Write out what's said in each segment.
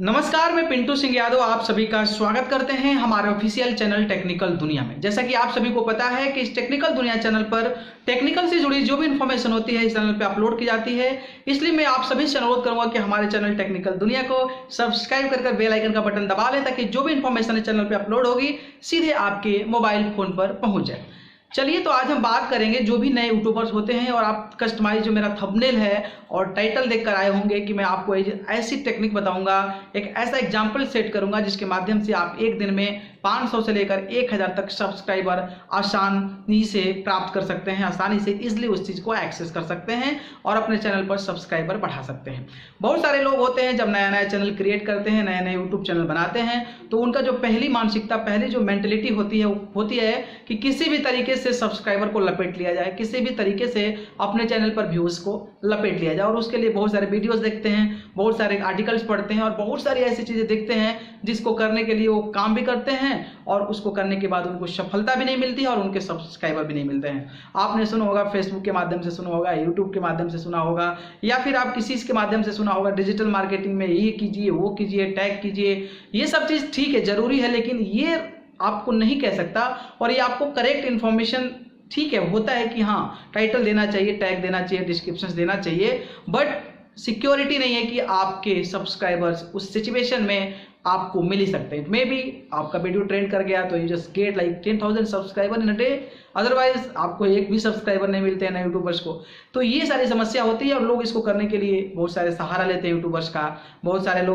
नमस्कार, मैं पिंटू सिंह यादव आप सभी का स्वागत करते हैं हमारे ऑफिशियल चैनल टेक्निकल दुनिया में। जैसा कि आप सभी को पता है कि इस टेक्निकल दुनिया चैनल पर टेक्निकल से जुड़ी जो भी इंफॉर्मेशन होती है इस चैनल पे अपलोड की जाती है। इसलिए मैं आप सभी से अनुरोध करूंगा कि हमारे चैनल टेक्निकल दुनिया को सब्सक्राइब कर बेल आइकन का बटन दबा लें ताकि जो भी इंफॉर्मेशन इस चैनल पर अपलोड होगी सीधे आपके मोबाइल फोन पर पहुंच जाए। चलिए, तो आज हम बात करेंगे जो भी नए यूट्यूबर्स होते हैं और आप कस्टमाइज जो मेरा थंबनेल है और टाइटल देखकर आए होंगे कि मैं आपको ऐसी टेक्निक बताऊंगा, एक ऐसा एग्जाम्पल सेट करूंगा जिसके माध्यम से आप एक दिन में 500 से लेकर 1000 तक सब्सक्राइबर आसानी से प्राप्त कर सकते हैं, आसानी से इजीली उस चीज़ को एक्सेस कर सकते हैं और अपने चैनल पर सब्सक्राइबर बढ़ा सकते हैं। बहुत सारे लोग होते हैं जब नया नया चैनल क्रिएट करते हैं, नए नए यूट्यूब चैनल बनाते हैं, तो उनका जो पहली मानसिकता, पहली जो मेंटेलिटी होती है कि किसी भी तरीके से सब्सक्राइबर को लपेट लिया जाए, किसी भी तरीके से अपने चैनल पर व्यूज को लपेट लिया जाए। और उसके लिए बहुत सारे वीडियोस देखते हैं, बहुत सारे आर्टिकल्स पढ़ते हैं और बहुत सारी ऐसी चीज़ें देखते हैं जिसको करने के लिए वो काम भी करते हैं और उसको करने के बाद उनको सफलता भी नहीं मिलती है और उनके सब्सक्राइबर भी नहीं मिलते हैं। आपने सुना होगा, फेसबुक के माध्यम से सुना होगा, यूट्यूब के माध्यम से सुना होगा, या फिर आप किसी के माध्यम से सुना होगा डिजिटल मार्केटिंग में ये कीजिए, वो कीजिए, टैग कीजिए। ये सब चीज़ ठीक है, जरूरी है, लेकिन ये आपको नहीं कह सकता और ये आपको करेक्ट इन्फॉर्मेशन, ठीक है, होता है कि हाँ टाइटल देना चाहिए, टैग देना चाहिए, डिस्क्रिप्शन देना चाहिए, बट सिक्योरिटी नहीं है कि आपके सब्सक्राइबर्स उस सिचुएशन में आपको मिल ही सकते हैं। मे बी आपका वीडियो ट्रेंड कर गया तो you just get like 10,000 subscriber in a day, otherwise आपको एक भी सब्सक्राइबर नहीं मिलते हैं ना यूट्यूबर्स को। तो ये सारी समस्या होती है और लोग इसको करने के लिए बहुत सारे सहारा लेते हैं यूट्यूबर्स का। बहुत सारे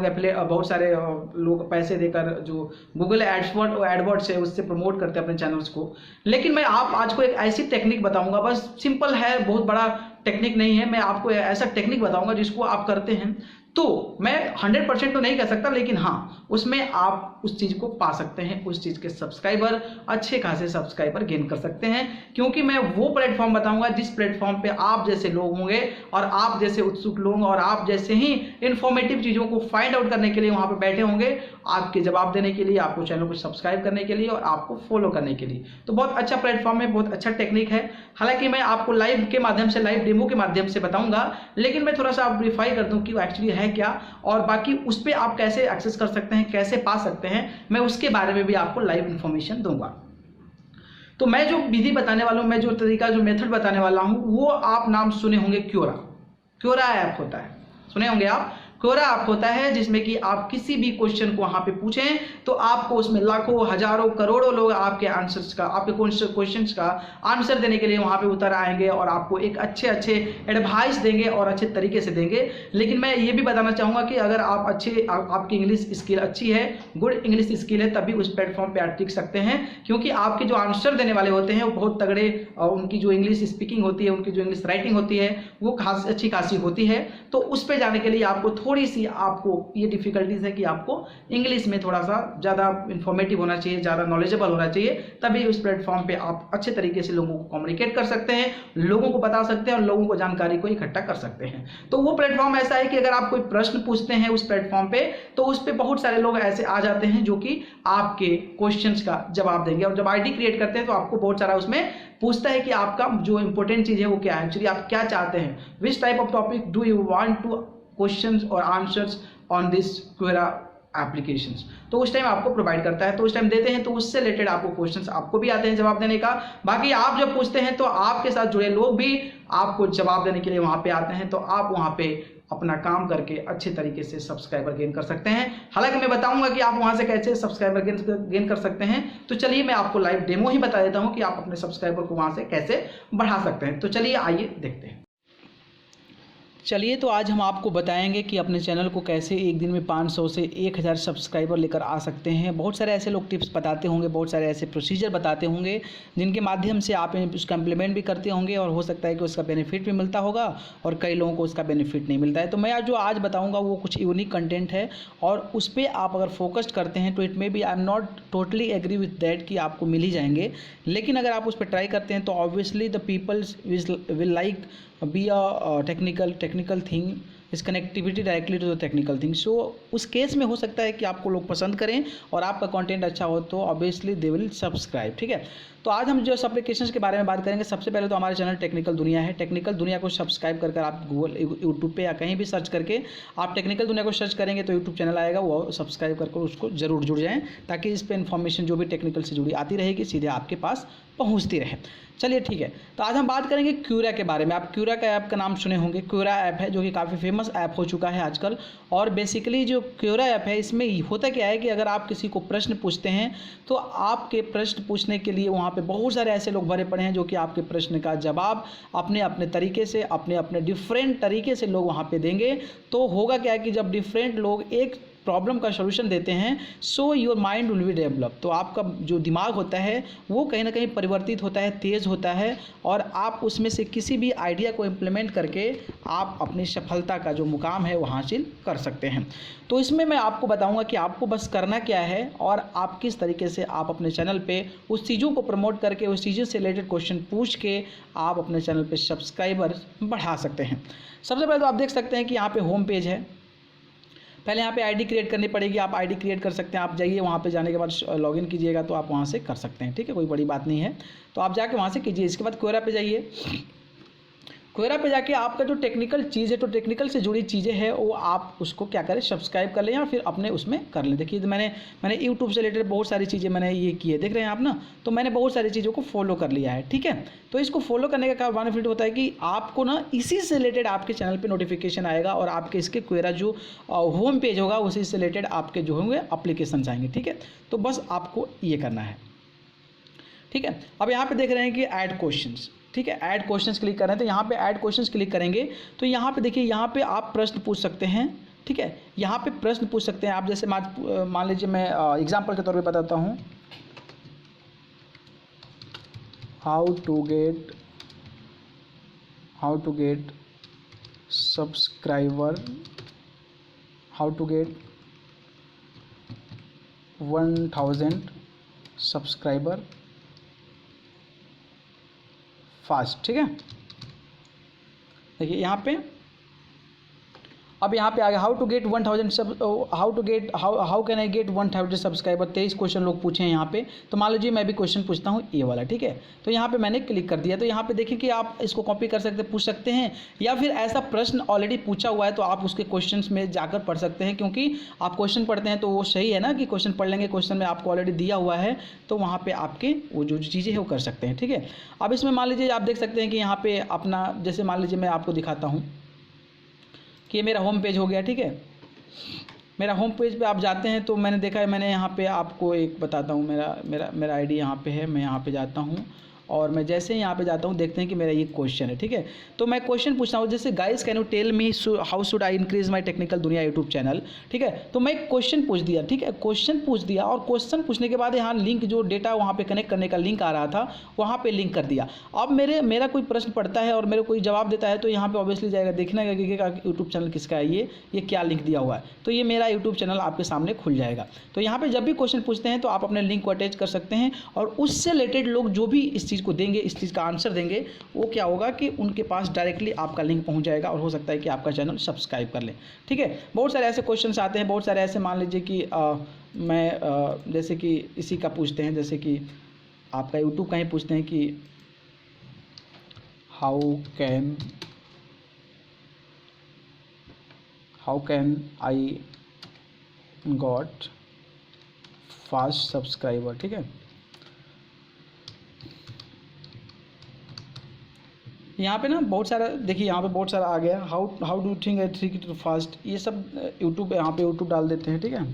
लोग पैसे देकर जो गूगल एडवर्ड्स है उससे प्रमोट करते हैं अपने चैनल्स को। लेकिन मैं आज को एक ऐसी टेक्निक बताऊंगा, बस सिंपल है, बहुत बड़ा टेक्निक नहीं है। मैं आपको ऐसा टेक्निक बताऊंगा जिसको आप करते हैं तो मैं 100% तो नहीं कह सकता, लेकिन हाँ उसमें आप उस चीज़ को पा सकते हैं, उस चीज़ के सब्सक्राइबर, अच्छे खासे सब्सक्राइबर गेन कर सकते हैं। क्योंकि मैं वो प्लेटफॉर्म बताऊंगा जिस प्लेटफॉर्म पे आप जैसे लोग होंगे और आप जैसे उत्सुक लोग और आप जैसे ही इंफॉर्मेटिव चीज़ों को फाइंड आउट करने के लिए वहाँ पर बैठे होंगे, आपके जवाब देने के लिए, आपको चैनल को सब्सक्राइब करने के लिए और आपको फॉलो करने के लिए। तो बहुत अच्छा प्लेटफॉर्म है, बहुत अच्छा टेक्निक है। हालांकि मैं आपको लाइव के माध्यम से, लाइव डेमो के माध्यम से बताऊंगा, लेकिन मैं थोड़ा सा आप कर दूं कि वो एक्चुअली है क्या और बाकी उस पर आप कैसे एक्सेस कर सकते हैं, कैसे पा सकते हैं, मैं उसके बारे में भी आपको लाइव इंफॉर्मेशन दूंगा। तो मैं जो विधि बताने वाला हूं, मैं जो तरीका, जो मेथड बताने वाला हूं, वो आप नाम सुने होंगे, क्योरा ऐप होता है, सुने होंगे आप। क्योरा ऐप होता है जिसमें कि आप किसी भी क्वेश्चन को वहां पे पूछें तो आपको उसमें लाखों, हजारों, करोड़ों लोग आपके आंसर्स का, आपके क्वेश्चंस का आंसर देने के लिए वहां पे उतर आएंगे और आपको एक अच्छे एडवाइस देंगे और अच्छे तरीके से देंगे। लेकिन मैं ये भी बताना चाहूँगा कि अगर आप आपकी इंग्लिश स्किल अच्छी है, गुड इंग्लिश स्किल है, तभी उस प्लेटफॉर्म पर आप टिक सकते हैं। क्योंकि आपके जो आंसर देने वाले होते हैं वो बहुत तगड़े, उनकी जो इंग्लिश स्पीकिंग होती है, उनकी जो इंग्लिश राइटिंग होती है वो अच्छी खासी होती है। तो उस पर जाने के लिए आपको थोड़ी सी, आपको ये डिफिकल्टीज है कि आपको इंग्लिश में थोड़ा सा ज़्यादा इंफॉर्मेटिव होना चाहिए, ज़्यादा नॉलेजेबल होना चाहिए, तभी उस प्लेटफॉर्म पे आप अच्छे तरीके से लोगों को कम्युनिकेट कर सकते हैं, लोगों को बता सकते हैं और लोगों को जानकारी को इकट्ठा कर सकते हैं। तो वो प्लेटफॉर्म ऐसा है कि अगर आप कोई प्रश्न पूछते हैं उस प्लेटफॉर्म पे तो उस पर बहुत सारे लोग ऐसे आ जाते हैं जो कि आपके क्वेश्चंस का जवाब देंगे। और जब आईडी क्रिएट करते हैं तो आपको बहुत सारा उसमें पूछता है कि आपका जो इंपॉर्टेंट चीज़ है वो क्या है, एक्चुअली आप क्या चाहते हैं, which type of topic do you want two questions और आंसर्स ऑन दिस क्वेरा एप्लीकेशंस। तो उस टाइम आपको प्रोवाइड करता है, तो उस टाइम देते हैं तो उससे रिलेटेड आपको क्वेश्चंस आपको भी आते हैं जवाब देने का। बाकी आप जब पूछते हैं तो आपके साथ जुड़े लोग भी आपको जवाब देने के लिए वहाँ पे आते हैं, तो आप वहाँ पे अपना काम करके अच्छे तरीके से सब्सक्राइबर गेन कर सकते हैं। हालांकि मैं बताऊंगा कि आप वहां से कैसे सब्सक्राइबर गेन कर सकते हैं। तो चलिए मैं आपको लाइव डेमो ही बता देता हूं कि आप अपने सब्सक्राइबर को वहां से कैसे बढ़ा सकते हैं। तो चलिए आइए देखते हैं। चलिए, तो आज हम आपको बताएंगे कि अपने चैनल को कैसे एक दिन में 500 से 1000 सब्सक्राइबर लेकर आ सकते हैं। बहुत सारे ऐसे लोग टिप्स बताते होंगे, बहुत सारे ऐसे प्रोसीजर बताते होंगे जिनके माध्यम से आप उसका इम्प्लीमेंट भी करते होंगे और हो सकता है कि उसका बेनिफिट भी मिलता होगा और कई लोगों को उसका बेनिफिट नहीं मिलता है। तो मैं जो आज बताऊँगा वो कुछ यूनिक कंटेंट है और उस पर आप अगर फोकस्ड करते हैं तो it may be, I am not totally agree with that कि आपको मिल ही जाएंगे, लेकिन अगर आप उस पर ट्राई करते हैं तो obviously the peoples will like be a technical thing is connectivity directly to the technical thing. So उस केस में हो सकता है कि आपको लोग पसंद करें और आपका कंटेंट अच्छा हो तो ऑब्वियसली दे विल सब्सक्राइब। ठीक है, तो आज हम जो एप्लीकेशंस के बारे में बात करेंगे। सबसे पहले तो हमारे चैनल टेक्निकल दुनिया है। टेक्निकल दुनिया को सब्सक्राइब कर आप गूगल यूट्यूब पे या कहीं भी सर्च करके आप टेक्निकल दुनिया को सर्च करेंगे तो यूट्यूब चैनल आएगा, वो सब्सक्राइब करके उसको जरूर जुड़ जाएं ताकि इस पर इन्फॉर्मेशन जो भी टेक्निकल से जुड़ी आती रहेगी सीधे आपके पास पहुंचती रहे। चलिए ठीक है, तो आज हम बात करेंगे क्यूरा के बारे में। आप क्यूरा का ऐप का नाम सुने होंगे। क्यूरा ऐप है जो कि काफ़ी फेमस ऐप हो चुका है आजकल। और बेसिकली जो क्यूरा ऐप है इसमें होता क्या है कि अगर आप किसी को प्रश्न पूछते हैं तो आपके प्रश्न पूछने के लिए वहाँ पे बहुत सारे ऐसे लोग भरे पड़े हैं जो कि आपके प्रश्न का जवाब अपने अपने तरीके से अपने डिफरेंट तरीके से लोग वहाँ पे देंगे। तो होगा क्या है कि जब डिफरेंट लोग एक प्रॉब्लम का सॉल्यूशन देते हैं so your mind will be develop, तो आपका जो दिमाग होता है वो कहीं ना कहीं परिवर्तित होता है, तेज़ होता है और आप उसमें से किसी भी आइडिया को इम्प्लीमेंट करके आप अपनी सफलता का जो मुकाम है वो हासिल कर सकते हैं। तो इसमें मैं आपको बताऊंगा कि आपको बस करना क्या है और आप किस तरीके से आप अपने चैनल पे उस चीज़ों को प्रमोट करके उस चीज़ों से रिलेटेड क्वेश्चन पूछ के आप अपने चैनल पे सब्सक्राइबर बढ़ा सकते हैं। सबसे पहले तो आप देख सकते हैं कि यहाँ पे होम पेज है। पहले यहाँ पे आईडी क्रिएट करनी पड़ेगी। आप आईडी क्रिएट कर सकते हैं, आप जाइए वहाँ पे, जाने के बाद लॉगिन कीजिएगा तो आप वहाँ से कर सकते हैं। ठीक है, कोई बड़ी बात नहीं है, तो आप जाके वहाँ से कीजिए। इसके बाद क्वेरा पे जाइए। क्वेरा पे जाके आपका जो टेक्निकल चीज़ है, तो टेक्निकल से जुड़ी चीज़ें हैं वो आप उसको क्या करें, सब्सक्राइब कर लें या फिर अपने उसमें कर लें। देखिए मैंने यूट्यूब से रिलेटेड बहुत सारी चीज़ें मैंने ये की है, देख रहे हैं आप ना, तो मैंने बहुत सारी चीज़ों को फॉलो कर लिया है। ठीक है, तो इसको फॉलो करने का क्या बेनिफिट होता है कि आपको ना इसी से रिलेटेड आपके चैनल पर नोटिफिकेशन आएगा और आपके इसके क्वेरा जो होम पेज होगा उसी से रिलेटेड आपके जो होंगे अप्लीकेशन आएंगे। ठीक है, तो बस आपको ये करना है। ठीक है, अब यहाँ पे देख रहे हैं कि ऐड क्वेश्चंस। ठीक है, ऐड क्वेश्चंस क्लिक कर रहे हैं तो यहाँ पे ऐड क्वेश्चंस क्लिक करेंगे तो यहाँ पे देखिए, यहाँ पे आप प्रश्न पूछ सकते हैं। ठीक है, यहाँ पे प्रश्न पूछ सकते हैं आप। जैसे मान लीजिए मैं एग्जांपल के तौर पे बताता हूँ, how to get subscriber, how to get 1000 subscriber fast. ठीक है, देखिए यहाँ पे, अब यहाँ पे आ गया how to get 1000 how can I get 1000 subscriber. 23 question लोग पूछे हैं यहाँ पे। तो मान लीजिए मैं भी क्वेश्चन पूछता हूँ ये वाला। ठीक है, तो यहाँ पे मैंने क्लिक कर दिया। तो यहाँ पे देखिए कि आप इसको कॉपी कर सकते, पूछ सकते हैं, या फिर ऐसा प्रश्न ऑलरेडी पूछा हुआ है तो आप उसके क्वेश्चन में जाकर पढ़ सकते हैं, क्योंकि आप क्वेश्चन पढ़ते हैं तो वो सही है ना कि क्वेश्चन पढ़ लेंगे, क्वेश्चन में आपको ऑलरेडी दिया हुआ है तो वहाँ पर आपके वो जो चीज़ें हैं वो कर सकते हैं। ठीक है, अब इसमें मान लीजिए आप देख सकते हैं कि यहाँ पे अपना, जैसे मान लीजिए मैं आपको दिखाता हूँ कि ये मेरा होम पेज हो गया। ठीक है, मेरा होम पेज पे आप जाते हैं तो मैंने देखा है, मैंने यहाँ पे आपको एक बताता हूँ, मेरा आईडी यहाँ पे है। मैं यहाँ पे जाता हूँ और मैं जैसे ही यहाँ पे जाता हूँ देखते हैं कि मेरा ये क्वेश्चन है। ठीक है, तो मैं क्वेश्चन पूछता हूँ, जैसे guys can you tell me how should I increase my technical Duniya YouTube channel. ठीक है, तो मैं क्वेश्चन पूछ दिया। ठीक है, क्वेश्चन पूछ दिया और क्वेश्चन पूछने के बाद यहाँ लिंक, जो डेटा वहाँ पे कनेक्ट करने का लिंक आ रहा था वहाँ पे लिंक कर दिया। अब मेरा कोई प्रश्न पढ़ता है और मेरे कोई जवाब देता है तो यहाँ पे ऑब्वियसली जाएगा, देखना है कि यूट्यूब चैनल किसका है, ये क्या लिंक दिया हुआ है, तो ये मेरा यूट्यूब चैनल आपके सामने खुल जाएगा। तो यहाँ पे जब भी क्वेश्चन पूछते हैं तो आप अपने लिंक को अटैच कर सकते हैं और उससे रिलेटेड लोग जो भी इस चीज़ को देंगे, इस चीज़ का आंसर देंगे, वो क्या होगा कि उनके पास डायरेक्टली आपका लिंक पहुंच जाएगा और हो सकता है कि आपका चैनल सब्सक्राइब कर लें। ठीक है, बहुत सारे ऐसे क्वेश्चंस आते हैं, बहुत सारे ऐसे, मान लीजिए कि जैसे कि इसी का पूछते हैं, जैसे कि आपका यूट्यूब का ही पूछते हैं कि how can I got fast subscriber. ठीक है, यहाँ पे ना बहुत सारा, देखिए यहाँ पे बहुत सारा आ गया, how do think I think it fast, ये सब यूट्यूब यहाँ पे यूट्यूब डाल देते हैं। ठीक है,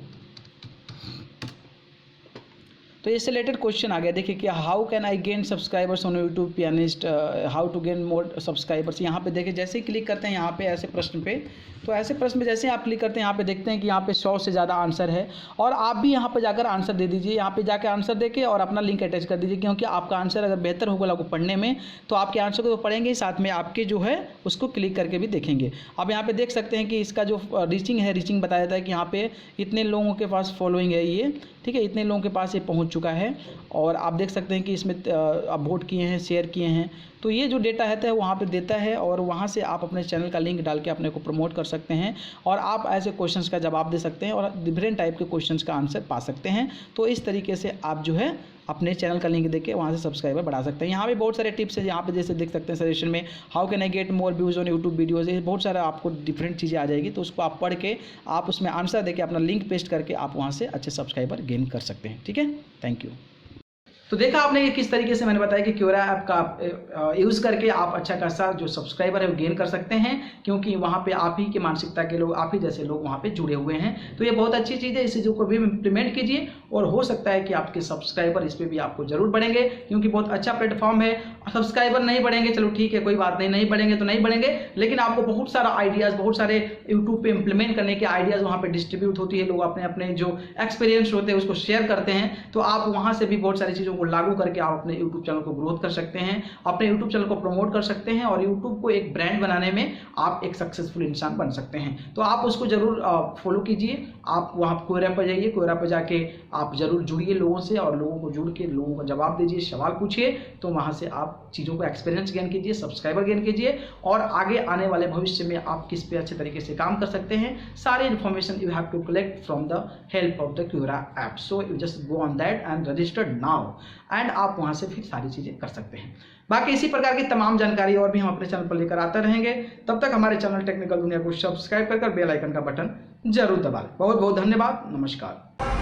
तो इससे रिलेटेड क्वेश्चन आ गया। देखिए कि how can I gain subscribers on YouTube pianist, how to gain more subscribers. यहाँ पे देखिए जैसे ही क्लिक करते हैं यहाँ पे ऐसे प्रश्न पे, तो ऐसे प्रश्न में जैसे ही आप क्लिक करते हैं यहाँ पे देखते हैं कि यहाँ पे 100 से ज़्यादा आंसर है और आप भी यहाँ पे जाकर आंसर दे दीजिए। यहाँ पे जाकर आंसर देके और अपना लिंक अटैच कर दीजिए, क्योंकि आपका आंसर अगर बेहतर होगा आपको पढ़ने में तो आपके आंसर को तो पढ़ेंगे, साथ में आपके जो है उसको क्लिक करके भी देखेंगे। अब यहाँ पे देख सकते हैं कि इसका जो रीचिंग बताया जाता है कि यहाँ पे इतने लोगों के पास फॉलोइंग है ये। ठीक है, इतने लोगों के पास ये पहुँच चुका है और आप देख सकते हैं कि इसमें आप वोट किए हैं, शेयर किए हैं, तो ये जो डेटा है वहाँ पे देता है और वहाँ से आप अपने चैनल का लिंक डाल के अपने को प्रमोट कर सकते हैं और आप ऐसे क्वेश्चंस का जवाब दे सकते हैं और डिफरेंट टाइप के क्वेश्चंस का आंसर पा सकते हैं। तो इस तरीके से आप जो है अपने चैनल का लिंक देके वहाँ से सब्सक्राइबर बढ़ा सकते हैं। यहाँ पे बहुत सारे टिप्स है, यहाँ पे जैसे देख सकते हैं सजेशन में how can I get more views on YouTube videos, ये बहुत सारा आपको डिफरेंट चीज़ें आ जाएगी। तो उसको आप पढ़ के आप उसमें आंसर देके अपना लिंक पेस्ट करके आप वहाँ से अच्छे सब्सक्राइबर गेन कर सकते हैं। ठीक है, थैंक यू। तो देखा आपने ये किस तरीके से मैंने बताया कि क्योरा ऐप का यूज़ करके आप अच्छा खासा जो सब्सक्राइबर है वो गेन कर सकते हैं, क्योंकि वहाँ पे आप ही की मानसिकता के लोग, आप ही जैसे लोग वहाँ पे जुड़े हुए हैं। तो ये बहुत अच्छी चीज़ है, इस चीज़ों को भी इम्प्लीमेंट कीजिए और हो सकता है कि आपके सब्सक्राइबर इस पर भी आपको जरूर बढ़ेंगे, क्योंकि बहुत अच्छा प्लेटफॉर्म है। सब्सक्राइबर नहीं बढ़ेंगे, चलो ठीक है, कोई बात नहीं, नहीं बढ़ेंगे तो नहीं बढ़ेंगे, लेकिन आपको बहुत सारा आइडियाज़, बहुत सारे यूट्यूब पे इम्प्लीमेंट करने के आइडियाज़ वहाँ पे डिस्ट्रीब्यूट होती है, लोग अपने अपने जो एक्सपीरियंस होते हैं उसको शेयर करते हैं। तो आप वहाँ से भी बहुत सारी चीज़ों को लागू करके आप अपने YouTube चैनल को ग्रोथ कर सकते हैं, अपने YouTube चैनल को प्रमोट कर सकते हैं और YouTube को एक ब्रांड बनाने में आप एक सक्सेसफुल इंसान बन सकते हैं। तो आप उसको जरूर फॉलो कीजिए। आप वहाँ क्वेरा पर जाइए, क्वेरा पर जाके आप जरूर जुड़िए लोगों से और लोगों को जुड़ के लोगों को जवाब दीजिए, सवाल पूछिए। तो वहाँ से आप चीज़ों को एक्सपीरियंस गेन कीजिए, सब्सक्राइबर गेन कीजिए और आगे आने वाले भविष्य में आप किस पे अच्छे तरीके से काम कर सकते हैं, सारी information you have to collect from the help of the Quora app. So you just go on that and registered now and आप वहाँ से फिर सारी चीज़ें कर सकते हैं। बाकी इसी प्रकार की तमाम जानकारी और भी हम अपने चैनल पर लेकर आते रहेंगे। तब तक हमारे चैनल टेक्निकल दुनिया को सब्सक्राइब कर बेल आइकन का बटन जरूर दबा लें। बहुत बहुत धन्यवाद, नमस्कार।